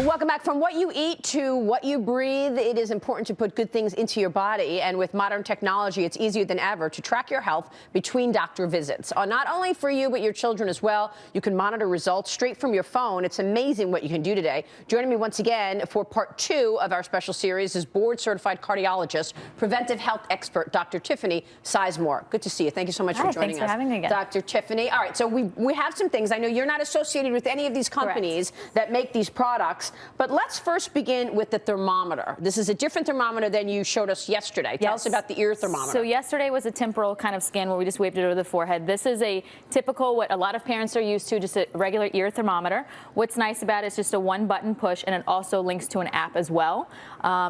Welcome back. From what you eat to what you breathe, it is important to put good things into your body. And with modern technology, it's easier than ever to track your health between doctor visits. Not only for you, but your children as well. You can monitor results straight from your phone. It's amazing what you can do today. Joining me once again for part 2 of our special series is board-certified cardiologist, preventive health expert, Dr. Tiffany Sizemore. Good to see you. Thank you so much for joining us. Thanks for having me again. Dr. Tiffany. All right, so we have some things. I know you're not associated with any of these companies that make these products. But let's first begin with the thermometer. This is a different thermometer than you showed us yesterday. Tell us about the ear thermometer. So yesterday was a temporal kind of scan where we just waved it over the forehead. This is a typical, what a lot of parents are used to, just a regular ear thermometer. What's nice about it is just a one-button push, and it also links to an app as well.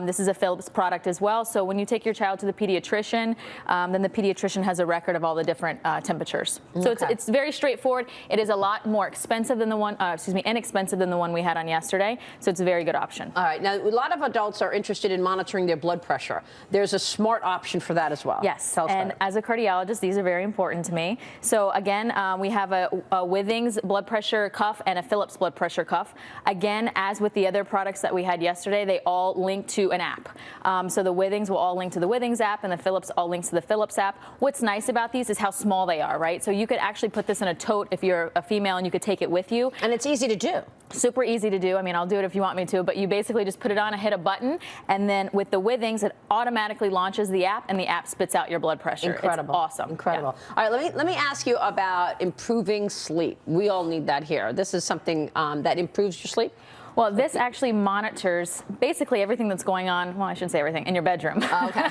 This is a Philips product as well. So when you take your child to the pediatrician, then the pediatrician has a record of all the different temperatures. So it's very straightforward. It is a lot more expensive than the one, inexpensive than the one we had on yesterday. So it's a very good option. All right. Now, a lot of adults are interested in monitoring their blood pressure. There's a smart option for that as well. Yes. Tell us and as a cardiologist, these are very important to me. So again, we have a Withings blood pressure cuff and a Philips blood pressure cuff. Again, as with the other products that we had yesterday, they all link to an app. So the Withings will all link to the Withings app, and the Philips all links to the Philips app. What's nice about these is how small they are, right? So you could actually put this in a tote if you're a female, and you could take it with you. And it's easy to do. Super easy to do. I mean, I'll do it if you want me to, but you basically just put it on and hit a button, and then with the Withings, it automatically launches the app, and the app spits out your blood pressure. Incredible. It's awesome. Incredible. Yeah. All right, let me ask you about improving sleep. We all need that here. This is something that improves your sleep? Well, this actually monitors basically everything that's going on, well, I shouldn't say everything, in your bedroom. Oh, okay.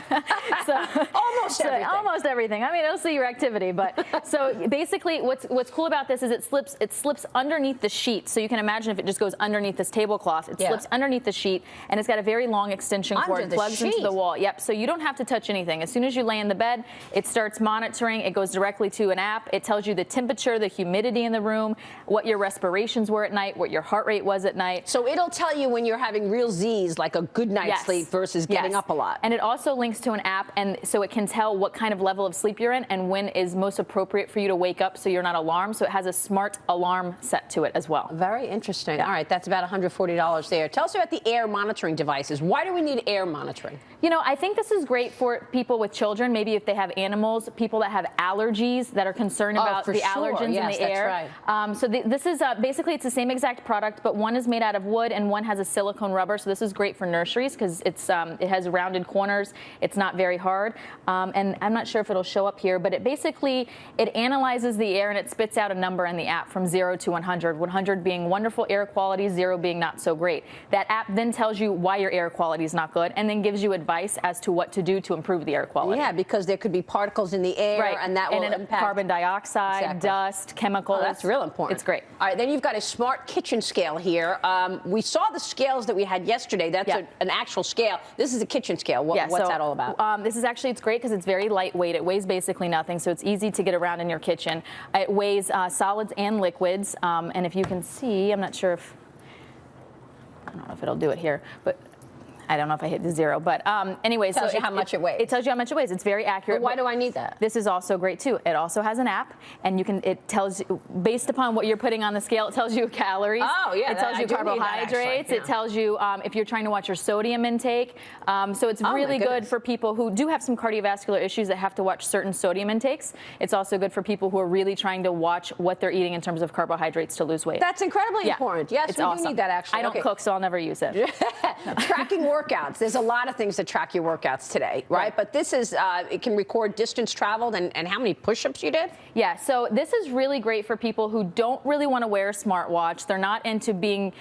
Almost everything. Almost everything. I mean, it'll see your activity, but so basically what's cool about this is it slips underneath the sheet. So you can imagine if it just goes underneath this tablecloth, it slips underneath the sheet, and it's got a very long extension cord. It plugs into the wall. Yep, so you don't have to touch anything. As soon as you lay in the bed, it starts monitoring. It goes directly to an app. It tells you the temperature, the humidity in the room, what your respirations were at night, what your heart rate was at night. So it'll tell you when you're having real Z's, like a good night's sleep versus getting up a lot. And it also links to an app, and so it can tell what kind of level of sleep you're in and when is most appropriate for you to wake up so you're not alarmed. So it has a smart alarm set to it as well. Very interesting. All right, that's about $140 there. Tell us about the air monitoring devices. Why do we need air monitoring? You know, I think this is great for people with children, maybe if they have animals, people that have allergies that are concerned about the allergens in the air. Right. So this is basically, it's the same exact product, but one is made out of wood and one has a silicone rubber. So this is great for nurseries because it has rounded corners. It's not very hard. And I'm not sure if it'll show up here, but it analyzes the air and it spits out a number in the app from 0 to 100. 100 being wonderful air quality, 0 being not so great. That app then tells you why your air quality is not good and then gives you advice as to what to do to improve the air quality. Yeah, because there could be particles in the air and that will impact carbon dioxide, dust, chemicals. Oh, that's real important. It's great. All right, then you've got a smart kitchen scale here. We saw the scales that we had yesterday. That's an actual scale. This is a kitchen scale. What's that all about? This is actually, it's great because it's very lightweight. It weighs basically nothing, so it's easy to get around in your kitchen. It weighs solids and liquids, and if you can see, I'm not sure if, I don't know if it'll do it here, but I don't know if I hit the 0, but anyway. It tells you how much it weighs. It tells you how much it weighs. It's very accurate. But why do I need that? This is also great too. It also has an app, and it tells you, based upon what you're putting on the scale, it tells you calories. Oh, yeah. It tells you carbohydrates. It tells you if you're trying to watch your sodium intake. So it's really good for people who do have some cardiovascular issues that have to watch certain sodium intakes. It's also good for people who are really trying to watch what they're eating in terms of carbohydrates to lose weight. That's incredibly important. Yes, we do need that actually. I don't cook, so I'll never use it. Tracking workouts. There's a lot of things that track your workouts today, right? But this is, it can record distance traveled and how many push-ups you did? Yeah, so this is really great for people who don't really want to wear a smartwatch. They're not into being,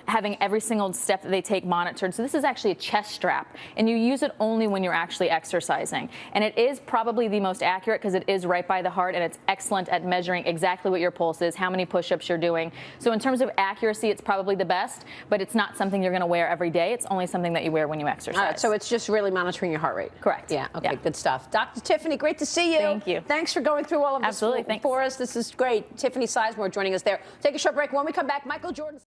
having every single step that they take monitored. So this is actually a chest strap, and you use it only when you're actually exercising. And it is probably the most accurate because it is right by the heart, and it's excellent at measuring exactly what your pulse is, how many push-ups you're doing. So in terms of accuracy, it's probably the best, but it's not something you're going to wear every day. It's only something that you wear when you exercise. All right, so it's just really monitoring your heart rate. Correct. Yeah, okay, good stuff. Dr. Tiffany, great to see you. Thank you. Thanks for going through all of this for us. This is great. Tiffany Sizemore joining us there. Take a short break. When we come back, Michael Jordan.